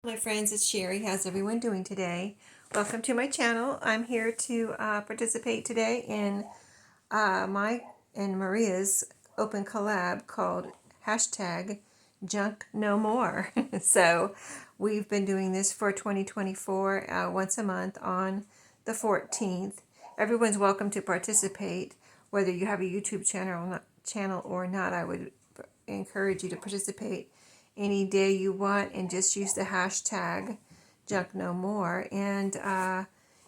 My friends, it's Sheree. How's everyone doing today? Welcome to my channel. I'm here to participate today in my and Maria's open collab called hashtag Junk No More. So we've been doing this for 2024 once a month on the 14th. Everyone's welcome to participate, whether you have a YouTube channel or not. I would encourage you to participate any day you want and just use the hashtag junk no more. And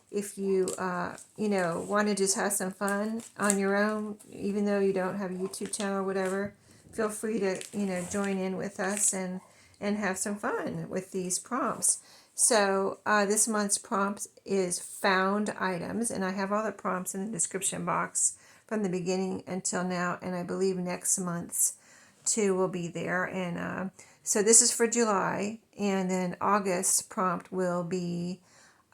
if you want to just have some fun on your own, even though you don't have a YouTube channel or whatever, feel free to join in with us and have some fun with these prompts. So this month's prompt is found items, and I have all the prompts in the description box from the beginning until now, and I believe next month's too will be there. And so this is for July, and then August prompt will be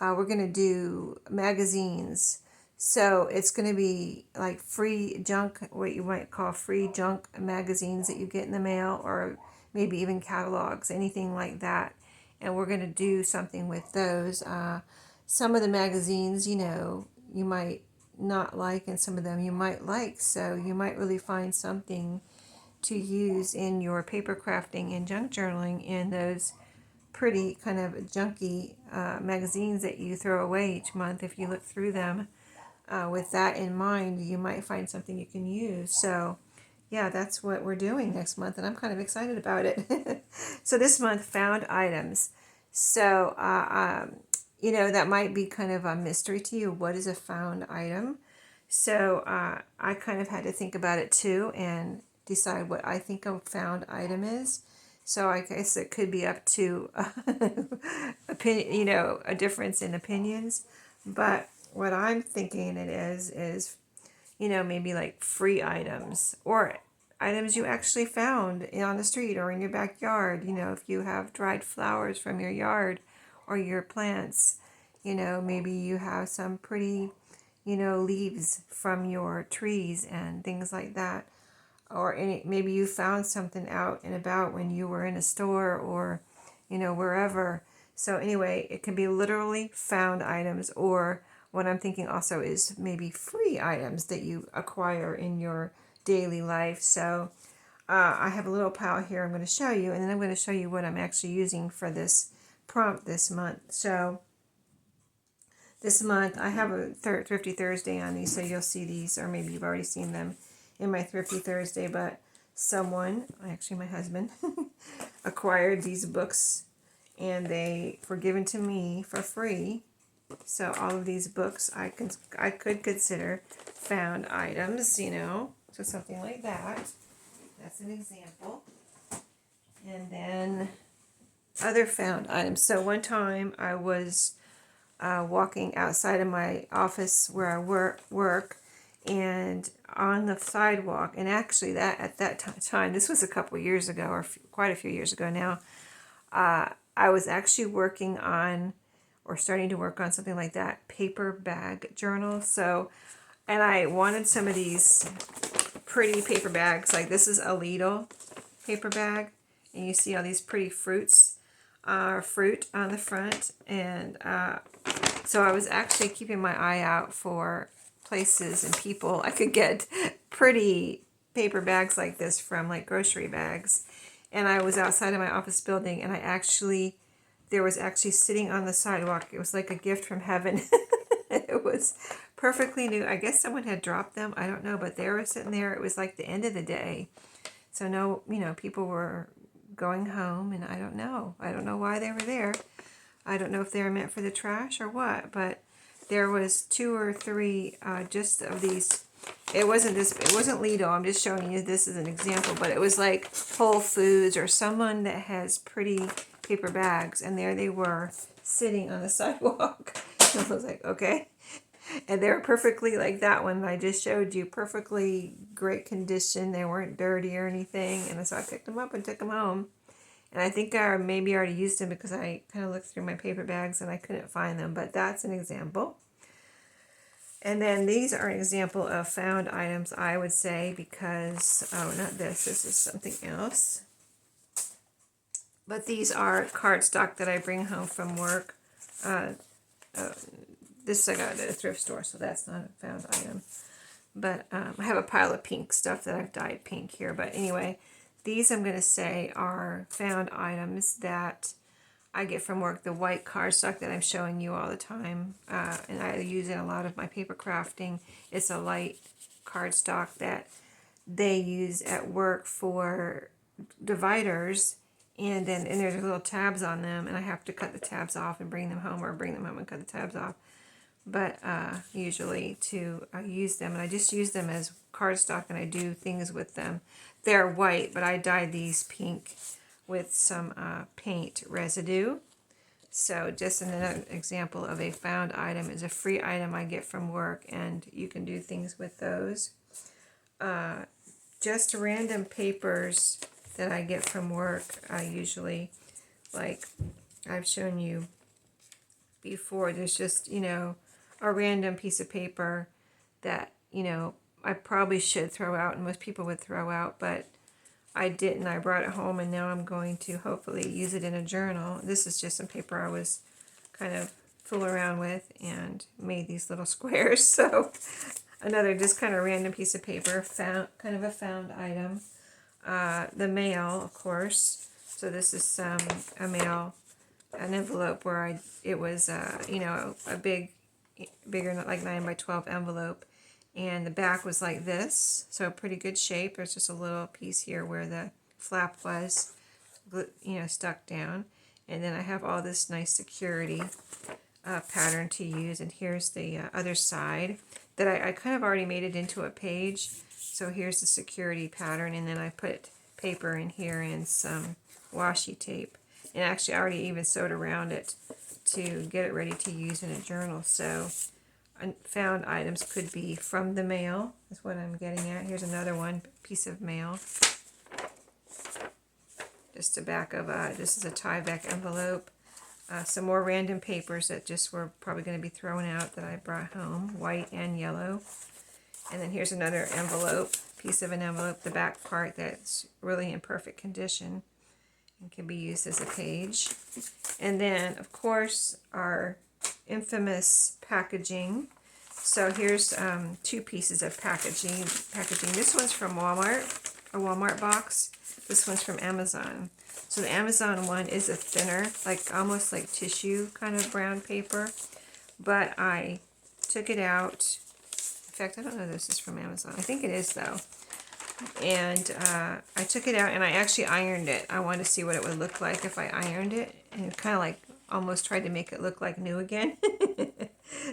we're going to do magazines. So it's going to be like free junk, what you might call free junk magazines that you get in the mail, or maybe even catalogs, anything like that. And we're going to do something with those. Some of the magazines, you might not like, and some of them you might like. So you might really find something to use in your paper crafting and junk journaling in those pretty kind of junky magazines that you throw away each month. If you look through them with that in mind, you might find something you can use. So yeah, that's what we're doing next month, and I'm kind of excited about it. So this month, found items. So that might be kind of a mystery to you. What is a found item? So I kind of had to think about it too and decide what I think a found item is. So I guess it could be up to opinion, a difference in opinions. But what I'm thinking it is, maybe like free items or items you actually found on the street or in your backyard. If you have dried flowers from your yard or your plants, maybe you have some pretty, leaves from your trees and things like that. Or maybe you found something out and about when you were in a store or, wherever. So anyway, it can be literally found items, or what I'm thinking also is maybe free items that you acquire in your daily life. So I have a little pile here I'm going to show you, and then I'm going to show you what I'm actually using for this prompt this month. So this month I have a Thrifty Thursday on these, so you'll see these, or maybe you've already seen them in my Thrifty Thursday, but someone, actually my husband, acquired these books, and they were given to me for free. So all of these books I could consider found items, so something like that. That's an example. And then other found items. So one time I was walking outside of my office where I work, and on the sidewalk, and actually that at that time, this was a couple years ago, or quite a few years ago now, I was actually working on, or starting to work on something like that, paper bag journal. So, and I wanted some of these pretty paper bags, like this is a Lidl paper bag, and you see all these pretty fruit on the front, and so I was actually keeping my eye out for places and people I could get pretty paper bags like this from, like grocery bags. And I was outside of my office building, and there was actually sitting on the sidewalk. It was like a gift from heaven. It was perfectly new. I guess someone had dropped them. I don't know, but they were sitting there. It was like the end of the day. So no, people were going home, and I don't know. I don't know why they were there. I don't know if they were meant for the trash or what, but there was 2 or 3 just of these. It wasn't Lidl. I'm just showing you this as an example, but it was like Whole Foods or someone that has pretty paper bags, and there they were sitting on the sidewalk. I was like, okay. And they were perfectly, like that one I just showed you, perfectly great condition. They weren't dirty or anything, and so I picked them up and took them home. And I think I maybe already used them because I kind of looked through my paper bags and I couldn't find them. But that's an example. And then these are an example of found items, I would say, because, oh, not this. This is something else. But these are cardstock that I bring home from work. This I got at a thrift store, so that's not a found item. But I have a pile of pink stuff that I've dyed pink here. But anyway, these I'm going to say are found items that I get from work. The white cardstock that I'm showing you all the time, and I use it in a lot of my paper crafting. It's a light cardstock that they use at work for dividers, and there's little tabs on them, and I have to cut the tabs off and bring them home, or bring them home and cut the tabs off. But usually to use them, and I just use them as cardstock, and I do things with them. They're white, but I dyed these pink with some paint residue. So just another example of a found item is a free item I get from work, and you can do things with those. Just random papers that I get from work, I usually, like I've shown you before, there's just, a random piece of paper that, I probably should throw out, and most people would throw out, but I didn't. I brought it home, and now I'm going to hopefully use it in a journal. This is just some paper I was kind of fool around with and made these little squares. So another just kind of random piece of paper, kind of a found item. The mail, of course. So this is a mail, an envelope where it was a bigger, like 9 by 12 envelope, and the back was like this, so pretty good shape. There's just a little piece here where the flap was, stuck down, and then I have all this nice security pattern to use, and here's the other side that I kind of already made it into a page. So here's the security pattern, and then I put paper in here and some washi tape, and actually I already even sewed around it to get it ready to use in a journal. So found items could be from the mail, is what I'm getting at. Here's another one, piece of mail. Just the back of this is a tie-back envelope. Some more random papers that just were probably going to be thrown out that I brought home, white and yellow. And then here's another envelope, piece of an envelope, the back part that's really in perfect condition and can be used as a page. And then, of course, our infamous packaging. So here's 2 pieces of packaging. This one's from Walmart, a Walmart box. This one's from Amazon. So the Amazon one is a thinner, like almost like tissue kind of brown paper. But I took it out. In fact, I don't know if this is from Amazon. I think it is, though. And I took it out and I actually ironed it. I wanted to see what it would look like if I ironed it. And it kind of like almost tried to make it look like new again.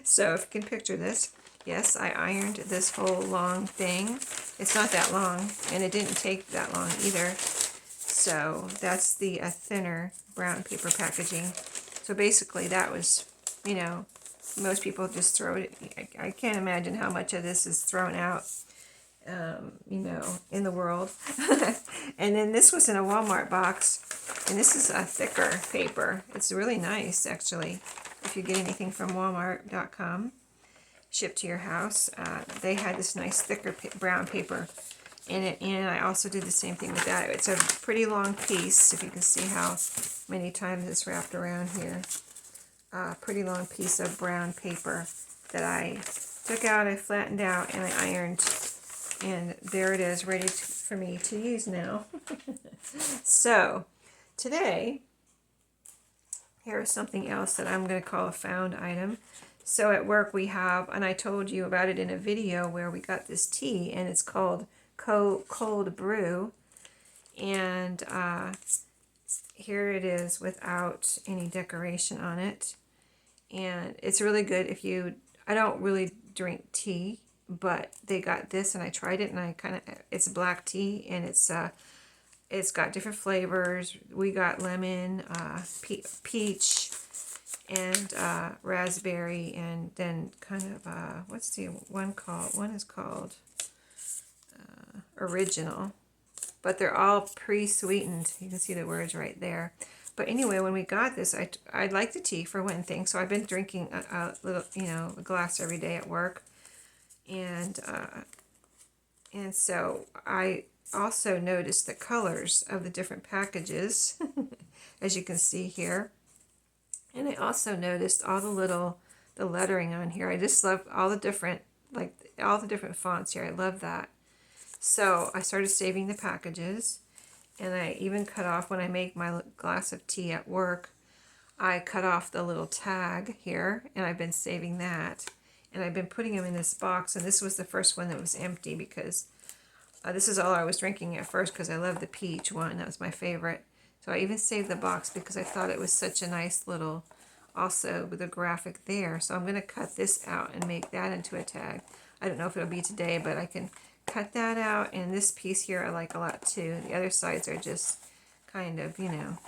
So if you can picture this, yes, I ironed this whole long thing. It's not that long, and it didn't take that long either. So that's the thinner brown paper packaging. So basically that was, most people just throw it. I can't imagine how much of this is thrown out, in the world. And then this was in a Walmart box, and this is a thicker paper. It's really nice, actually. If you get anything from Walmart.com, shipped to your house, they had this nice thicker brown paper in it, and I also did the same thing with that. It's a pretty long piece, if you can see how many times it's wrapped around here. Pretty long piece of brown paper that I took out, I flattened out, and I ironed, and there it is, ready for me to use now. So today, here's something else that I'm going to call a found item. So at work we have, and I told you about it in a video where we got this tea, and it's called Cold Brew. And here it is without any decoration on it. And it's really good if I don't really drink tea, but they got this and I tried it, and it's black tea, and it's got different flavors. We got lemon, peach, and raspberry, and then kind of, what's the one called? One is called original, but they're all pre-sweetened. You can see the words right there. But anyway, when we got this, I like the tea for one thing, so I've been drinking a little, a glass every day at work, and so I also noticed the colors of the different packages. as you can see here. And I also noticed all the lettering on here. I just love all the different, like all the different fonts here. I love that. So I started saving the packages, and I even cut off, when I make my glass of tea at work, I cut off the little tag here, and I've been saving that. And I've been putting them in this box, and this was the first one that was empty because this is all I was drinking at first because I love the peach one. That was my favorite. So I even saved the box because I thought it was such a nice little, also with a graphic there. So I'm going to cut this out and make that into a tag. I don't know if it'll be today, but I can cut that out. And this piece here I like a lot too. The other sides are just kind of, you know,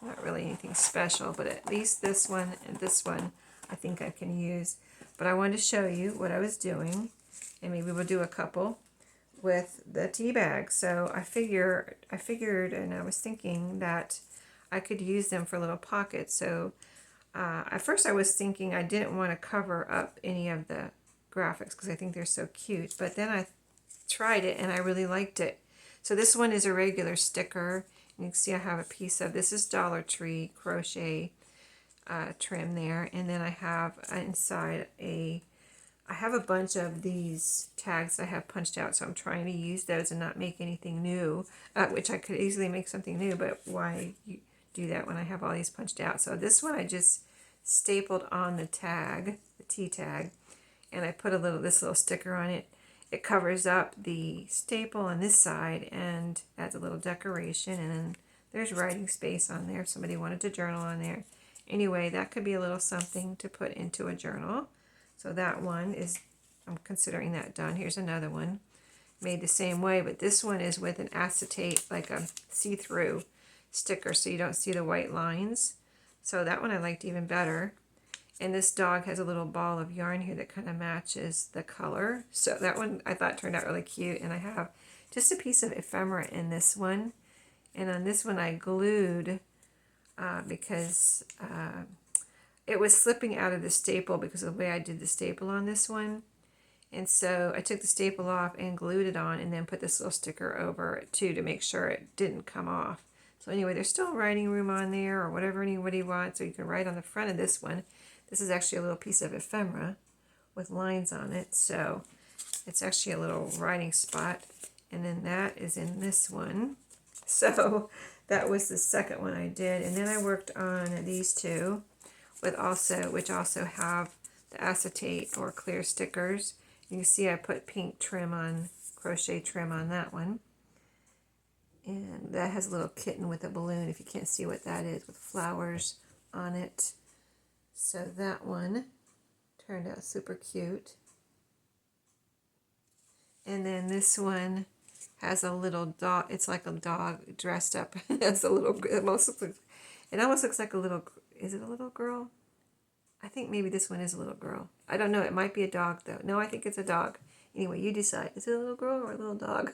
not really anything special, but at least this one and this one I think I can use. But I wanted to show you what I was doing, and maybe we'll do a couple with the tea bag. So I figured, and I was thinking that I could use them for little pockets. So at first I was thinking I didn't want to cover up any of the graphics because I think they're so cute. But then I tried it and I really liked it. So this one is a regular sticker. You can see I have a piece of, this is Dollar Tree crochet trim there. And then I have inside I have a bunch of these tags I have punched out, so I'm trying to use those and not make anything new, which I could easily make something new, but why do that when I have all these punched out? So this one I just stapled on the tag, the T tag, and I put this little sticker on it. It covers up the staple on this side and adds a little decoration, and then there's writing space on there if somebody wanted to journal on there. Anyway, that could be a little something to put into a journal. So that one is, I'm considering that done. Here's another one made the same way, but this one is with an acetate, like a see-through sticker, so you don't see the white lines. So that one I liked even better. And this dog has a little ball of yarn here that kind of matches the color. So that one I thought turned out really cute. And I have just a piece of ephemera in this one. And on this one I glued because it was slipping out of the staple because of the way I did the staple on this one. And so I took the staple off and glued it on and then put this little sticker over it too to make sure it didn't come off. So anyway, there's still writing room on there or whatever anybody wants. So you can write on the front of this one. This is actually a little piece of ephemera with lines on it. So it's actually a little writing spot. And then that is in this one. So that was the second one I did. And then I worked on these two, which also have the acetate or clear stickers. You can see I put pink trim on, crochet trim on that one. And that has a little kitten with a balloon, if you can't see what that is, with flowers on it. So that one turned out super cute. And then this one has a little dog. It's like a dog dressed up as a little, it almost looks like a little, is it a little girl? I think maybe this one is a little girl. I don't know. It might be a dog, though. No, I think it's a dog. Anyway, you decide. Is it a little girl or a little dog?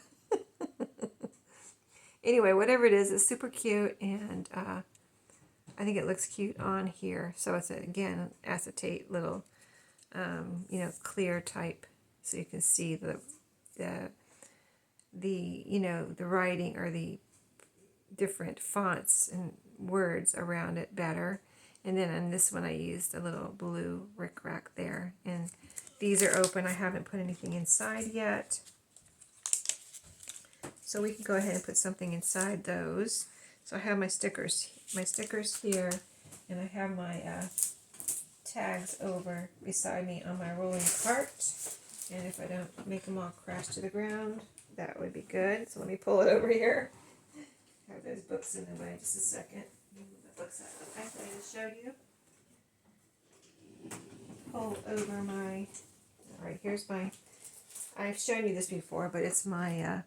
Anyway, whatever it is, it's super cute, and I think it looks cute on here. So it's, again, acetate little, clear type, so you can see the writing or the different fonts and words around it better. And then on this one I used a little blue rickrack there. And these are open. I haven't put anything inside yet. So we can go ahead and put something inside those. So I have my stickers here, and I have my tags over beside me on my rolling cart. And if I don't make them all crash to the ground, that would be good. So let me pull it over here. I have those books in the way. Just a second. The books I just showed you. Pull over my. All right, here's my. I've shown you this before, but it's my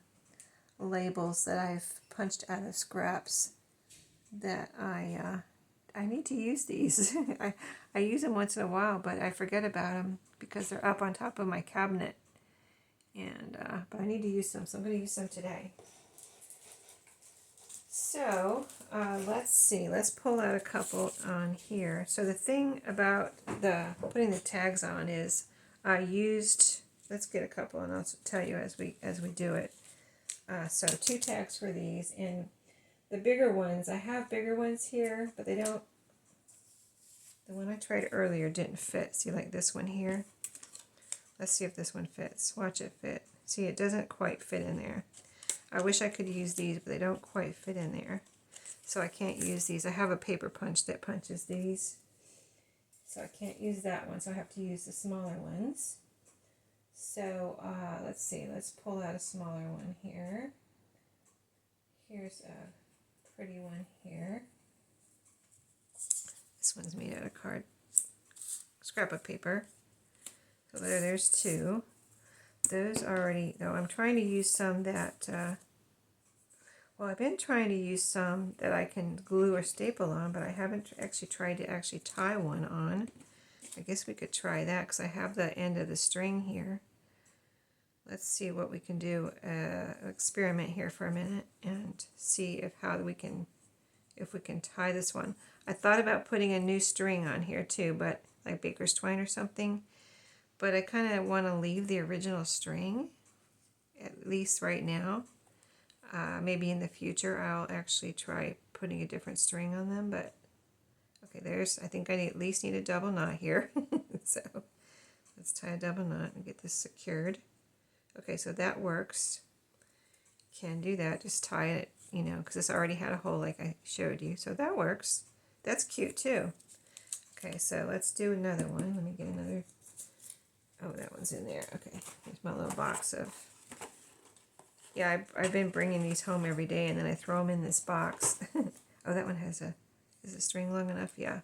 labels that I've punched out of scraps. That I need to use these. I use them once in a while, but I forget about them because they're up on top of my cabinet. And but I need to use them, so I'm going to use them today. So let's see. Let's pull out a couple on here. So the thing about putting the tags on is I used. Let's get a couple, and I'll tell you as we do it. So 2 tags for these, and the bigger ones, I have bigger ones here, but they don't, the one I tried earlier didn't fit. See, like this one here. Let's see if this one fits. Watch it fit. See, it doesn't quite fit in there. I wish I could use these, but they don't quite fit in there. So I can't use these. I have a paper punch that punches these. So I can't use that one, so I have to use the smaller ones. So let's see, let's pull out a smaller one here. Here's a pretty one here. This one's made out of scrapbook paper. So there's two. Those already, no, I'm trying to use some that, well, I've been trying to use some that I can glue or staple on, but I haven't actually tried to actually tie one on. I guess we could try that because I have the end of the string here. Let's see what we can do, experiment here for a minute and see if we can tie this one. I thought about putting a new string on here too, but like baker's twine or something, but I kind of want to leave the original string, at least right now. Maybe in the future I'll actually try putting a different string on them, but okay, I think I at least need a double knot here. So let's tie a double knot and get this secured. Okay, so that works. Can do that, just tie it, you know, because this already had a hole like I showed you. So that works. That's cute too. Okay, so let's do another one. Let me get another. Oh, that one's in there. Okay, here's my little box of. Yeah, I've been bringing these home every day, and then I throw them in this box. Oh, that one has is the string long enough? Yeah.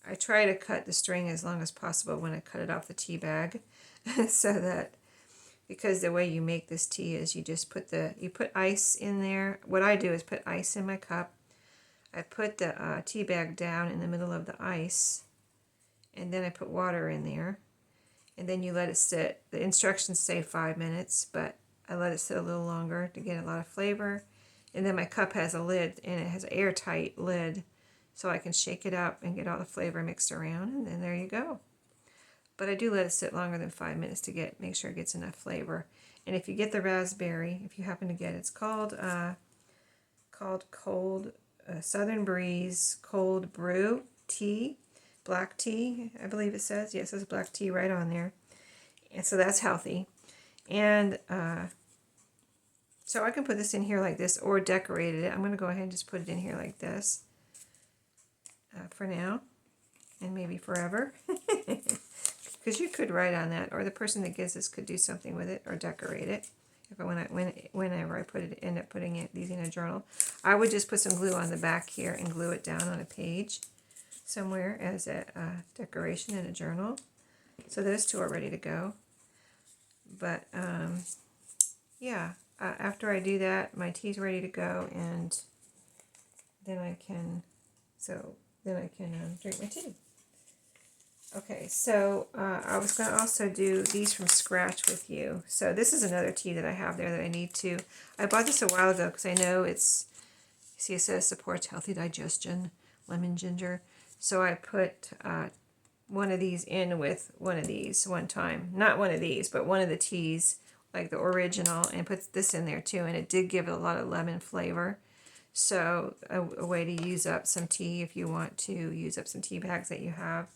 I try to cut the string as long as possible when I cut it off the tea bag, so that, because the way you make this tea is you just put ice in there. What I do is put ice in my cup. I put the tea bag down in the middle of the ice, and then I put water in there, and then you let it sit. The instructions say 5 minutes, but I let it sit a little longer to get a lot of flavor. And then my cup has a lid, and it has an airtight lid, so I can shake it up and get all the flavor mixed around, and then there you go. But I do let it sit longer than 5 minutes to make sure it gets enough flavor. And if you get the raspberry, if you happen to get it, it's called Cold Southern Breeze Cold Brew Tea, black tea, I believe it says. Yes, it says black tea right on there. And so that's healthy. And so I can put this in here like this or decorate it. I'm going to go ahead and just put it in here like this for now and maybe forever. Because you could write on that, or the person that gets this could do something with it or decorate it. Whenever I end up putting these in a journal, I would just put some glue on the back here and glue it down on a page somewhere as a decoration in a journal. So those two are ready to go. But yeah, after I do that, my tea's ready to go, and then I can drink my tea. Okay, so I was going to also do these from scratch with you. So this is another tea that I have there that I need to. I bought this a while ago because I know it says supports healthy digestion, lemon ginger. So I put one of these in with one of these one time. Not one of these, but one of the teas, like the original, and put this in there too. And it did give it a lot of lemon flavor. So a way to use up some tea if you want to use up some tea bags that you have.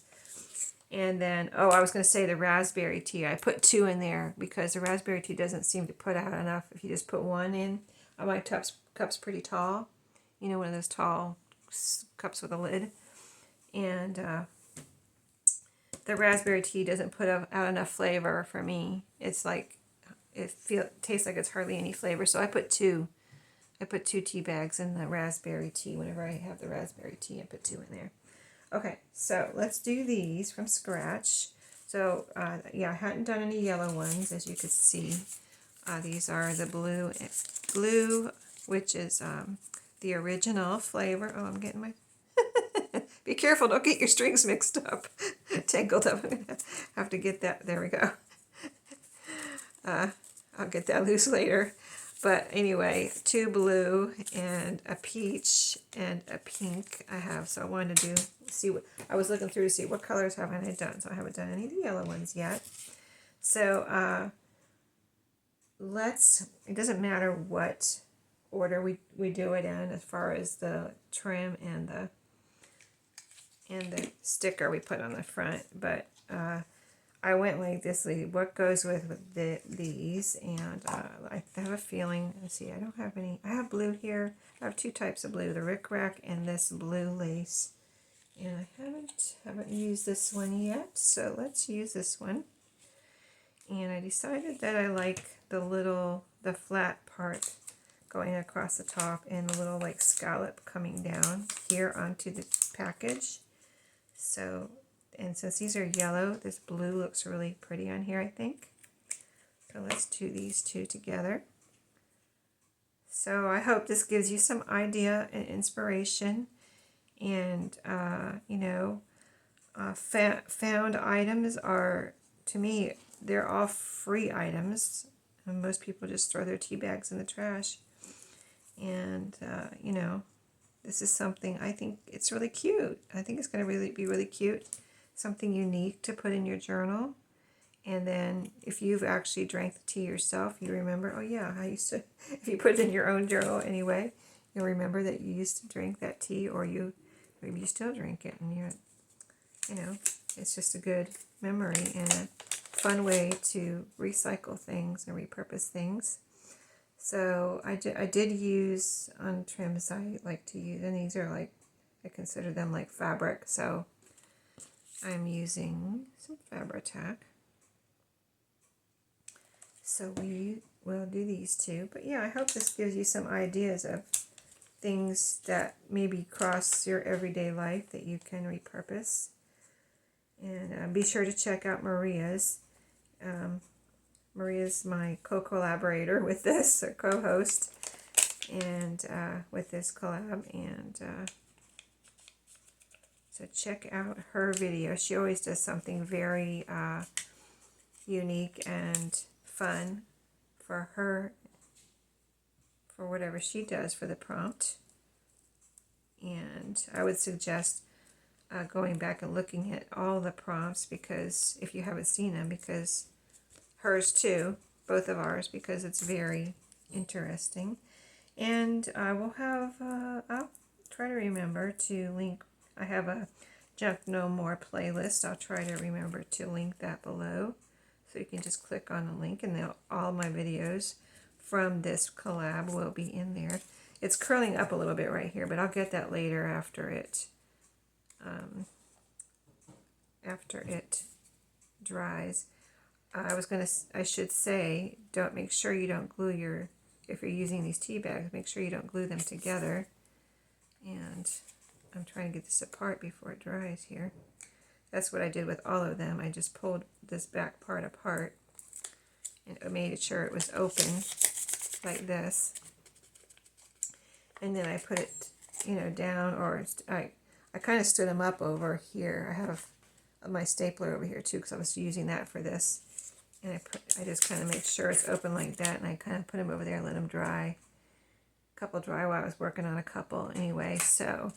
And then, I was going to say the raspberry tea. I put 2 in there because the raspberry tea doesn't seem to put out enough if you just put 1 in. My cup's pretty tall. You know, one of those tall cups with a lid. And the raspberry tea doesn't put out enough flavor for me. It's like, it tastes like it's hardly any flavor. So I put 2. I put 2 tea bags in the raspberry tea. Whenever I have the raspberry tea, I put 2 in there. Okay, so let's do these from scratch. So, yeah, I hadn't done any yellow ones, as you could see. These are the blue, which is the original flavor. Oh, I'm getting my... Be careful, don't get your strings mixed up, tangled up. I'm going to have to get that. There we go. I'll get that loose later. But anyway, 2 blue and a peach and a pink I have. So I wanted to I was looking through to see what colors haven't I done. So I haven't done any of the yellow ones yet. So it doesn't matter what order we do it in, as far as the trim and the sticker we put on the front. But I went like this, what goes with these, and I have a feeling, let's see, I don't have any, I have blue here, I have two types of blue, the rickrack and this blue lace, and I haven't used this one yet, so let's use this one. And I decided that I like the flat part going across the top and the little like scallop coming down here onto the package. So, and since these are yellow, this blue looks really pretty on here, I think. So let's do these two together. So I hope this gives you some idea and inspiration. And, you know, found items are, to me, they're all free items. And most people just throw their tea bags in the trash. And, you know, this is something, I think it's really cute. I think it's going to be really cute. Something unique to put in your journal. And then if you've actually drank the tea yourself, you remember, oh yeah, I used to, if you put it in your own journal anyway, you'll remember that you used to drink that tea, or maybe you still drink it, and you know, it's just a good memory and a fun way to recycle things and repurpose things. So I did use on trims, I like to use, and these are like, I consider them like fabric, so I'm using some Fabri-Tac. So we will do these two. But yeah, I hope this gives you some ideas of things that maybe cross your everyday life that you can repurpose. And be sure to check out Maria's. Maria's my co-collaborator with this, or co-host, and with this collab. And so check out her video. She always does something very unique and fun for her, for whatever she does for the prompt. And I would suggest going back and looking at all the prompts, because if you haven't seen them, because hers too, both of ours, because it's very interesting. And I will have, I'll try to remember to link, I have a Junk No More playlist. I'll try to remember to link that below. So you can just click on the link, and all my videos from this collab will be in there. It's curling up a little bit right here, but I'll get that later after it dries. I should say, make sure you don't glue if you're using these tea bags, make sure you don't glue them together. And I'm trying to get this apart before it dries here. That's what I did with all of them. I just pulled this back part apart and made sure it was open like this. And then I put it, you know, down, or I kind of stood them up over here. I have my stapler over here too, because I was using that for this. And I just kind of make sure it's open like that, and I kind of put them over there and let them dry. A couple dry while I was working on a couple anyway. So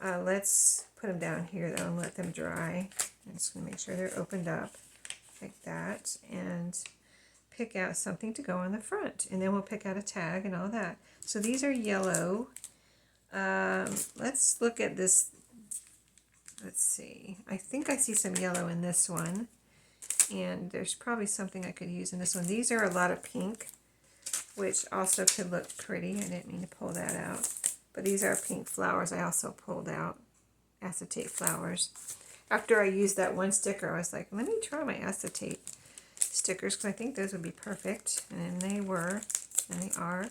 let's put them down here though and let them dry. I'm just going to make sure they're opened up like that, and pick out something to go on the front, and then we'll pick out a tag and all that. So these are yellow. Let's look at this. Let's see. I think I see some yellow in this one, and there's probably something I could use in this one. These are a lot of pink, which also could look pretty. I didn't mean to pull that out. But these are pink flowers I also pulled out, acetate flowers. After I used that one sticker, I was like, let me try my acetate stickers, because I think those would be perfect. And they were, and they are.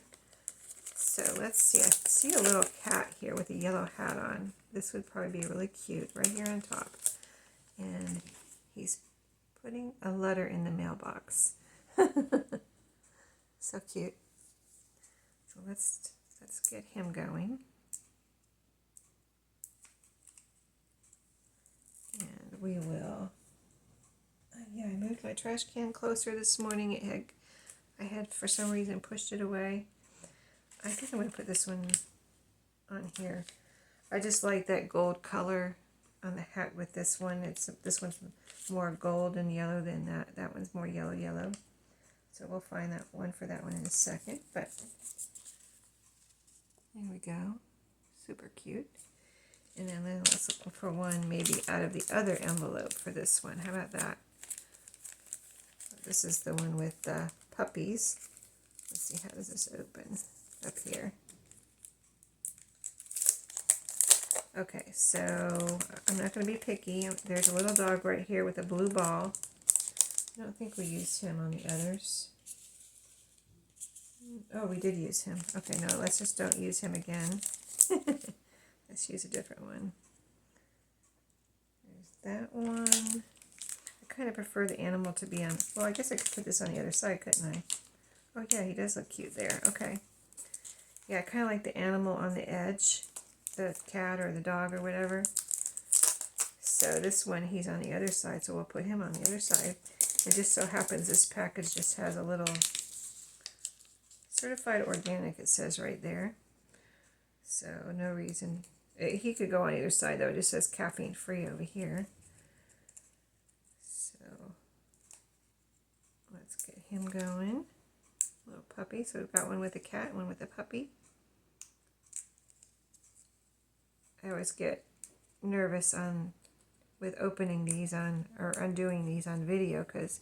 So let's see. I see a little cat here with a yellow hat on. This would probably be really cute right here on top. And he's putting a letter in the mailbox. So cute. So let's get him going. And we will, yeah, I moved my trash can closer this morning. I had for some reason pushed it away. I think I'm going to put this one on here. I just like that gold color on the hat with this one. This one's more gold and yellow than that. That one's more yellow. So we'll find that one for that one in a second. But There we go. Super cute. And then let's look for one maybe out of the other envelope for this one. How about that? This is the one with the puppies. Let's see, how does this open up here? Okay, so I'm not going to be picky. There's a little dog right here with a blue ball. I don't think we used him on the others. Oh, we did use him. Okay, no, let's just don't use him again. Let's use a different one. There's that one. I kind of prefer the animal to be on, well, I guess I could put this on the other side, couldn't I? Oh yeah, he does look cute there. Okay. Yeah, I kind of like the animal on the edge, the cat or the dog or whatever. So this one, he's on the other side, so we'll put him on the other side. It just so happens this package just has a little certified organic, it says right there. So no reason. He could go on either side though, it just says caffeine free over here. So let's get him going. Little puppy, so we've got one with a cat, one with a puppy. I always get nervous with opening these on, or undoing these on video, because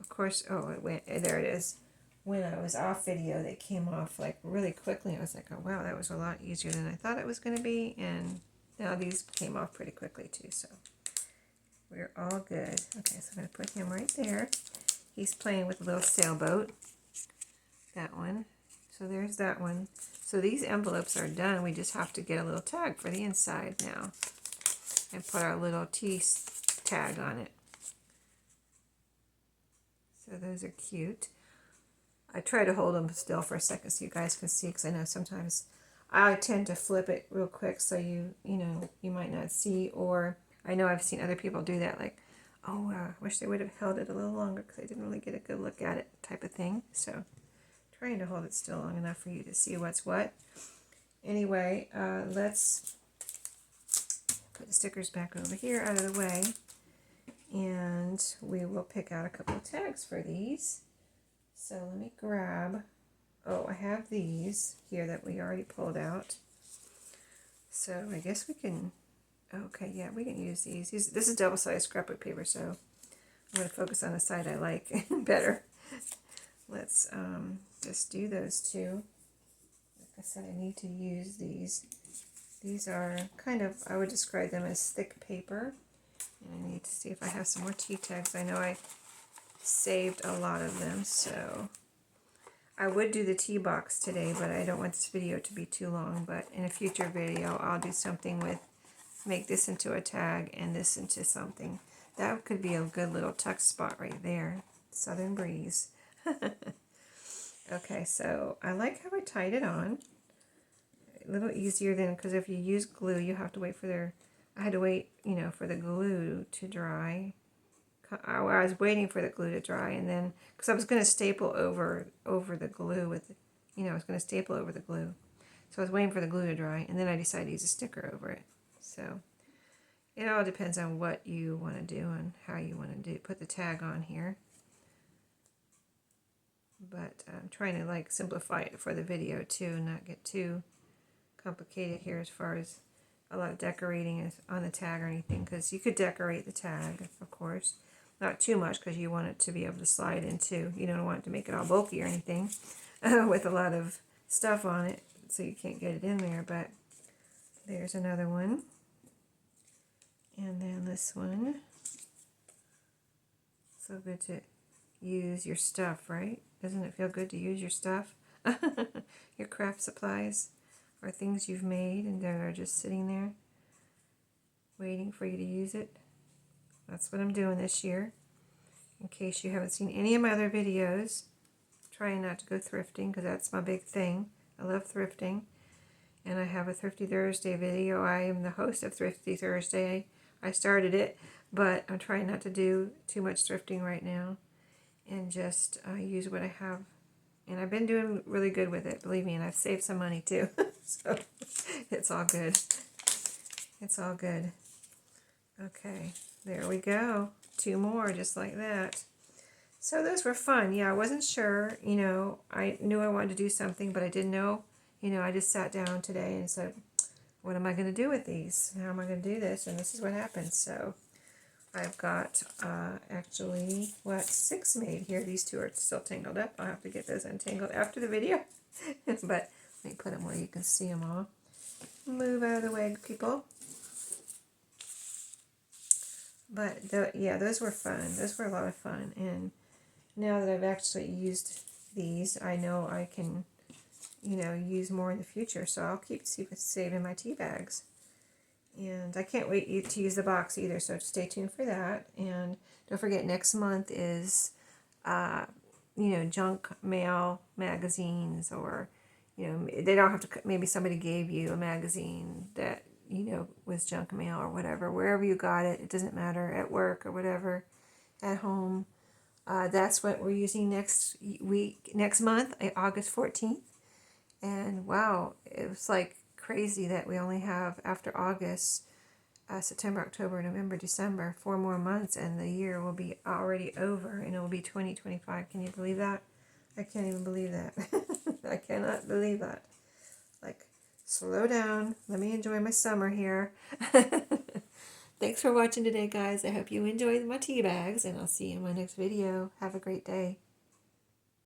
of course, oh, it went, there it is. When I was off video, they came off like really quickly. I was like, oh wow, that was a lot easier than I thought it was going to be. And now these came off pretty quickly too, so we're all good. Okay, so I'm going to put him right there. He's playing with a little sailboat. That one. So there's that one. So these envelopes are done. We just have to get a little tag for the inside now and put our little T tag on it. So those are cute. I try to hold them still for a second so you guys can see, because I know sometimes I tend to flip it real quick so you know, you might not see, or I know I've seen other people do that, like, oh, I wish they would have held it a little longer because I didn't really get a good look at it type of thing. So trying to hold it still long enough for you to see what's what. Anyway, let's put the stickers back over here out of the way, and we will pick out a couple of tags for these. So let me grab, oh, I have these here that we already pulled out. So I guess we can, okay, yeah, we can use these. This is double-sided scrapbook paper, so I'm going to focus on the side I like better. Let's just do those two. Like I said, I need to use these. These are kind of, I would describe them as thick paper. And I need to see if I have some more tea tags. I know I saved a lot of them, so I would do the tea box today, but I don't want this video to be too long. But in a future video, I'll do something with, make this into a tag and this into something. That could be a good little tuck spot right there. Southern breeze. Okay, so I like how I tied it on. A little easier than, because if you use glue, you have to wait for I had to wait, you know, for the glue to dry. I was waiting for the glue to dry, and then, because I was going to staple over the glue with, you know, I was going to staple over the glue. So I was waiting for the glue to dry, and then I decided to use a sticker over it. So it all depends on what you want to do and how you want to put the tag on here. But I'm trying to like simplify it for the video too, and not get too complicated here as far as a lot of decorating on the tag or anything, because you could decorate the tag, of course. Not too much, because you want it to be able to slide into. You don't want it to make it all bulky or anything with a lot of stuff on it, so you can't get it in there. But there's another one. And then this one. So good to use your stuff, right? Doesn't it feel good to use your stuff? Your craft supplies or things you've made and that are just sitting there waiting for you to use it. That's what I'm doing this year. In case you haven't seen any of my other videos, trying not to go thrifting, because that's my big thing. I love thrifting. And I have a Thrifty Thursday video. I am the host of Thrifty Thursday. I started it, but I'm trying not to do too much thrifting right now and just use what I have. And I've been doing really good with it, believe me, and I've saved some money too. So it's all good. It's all good. Okay, there we go. 2 more just like that. So those were fun. Yeah, I wasn't sure, you know, I knew I wanted to do something, but I didn't know you know, I just sat down today and said, what am I going to do with these? How am I going to do this? And this is what happened. So I've got actually, what, 6 made here. These 2 are still tangled up. I'll have to get those untangled after the video. But let me put them where you can see them all. Move out of the way, people. But yeah, those were fun. Those were a lot of fun. And now that I've actually used these, I know I can, you know, use more in the future. So I'll keep saving my tea bags. And I can't wait to use the box either, so stay tuned for that. And don't forget, next month is, you know, junk mail magazines, or, you know, they don't have to, maybe somebody gave you a magazine that, you know, was junk mail or whatever, wherever you got it, it doesn't matter, at work or whatever, at home. That's what we're using next month, August 14th. And wow, it was like crazy that we only have, after August, September, October, November, December, 4 more months, and the year will be already over, and it will be 2025. Can you believe that? I can't even believe that. I cannot believe that. Like, slow down. Let me enjoy my summer here. Thanks for watching today, guys. I hope you enjoyed my tea bags, and I'll see you in my next video. Have a great day.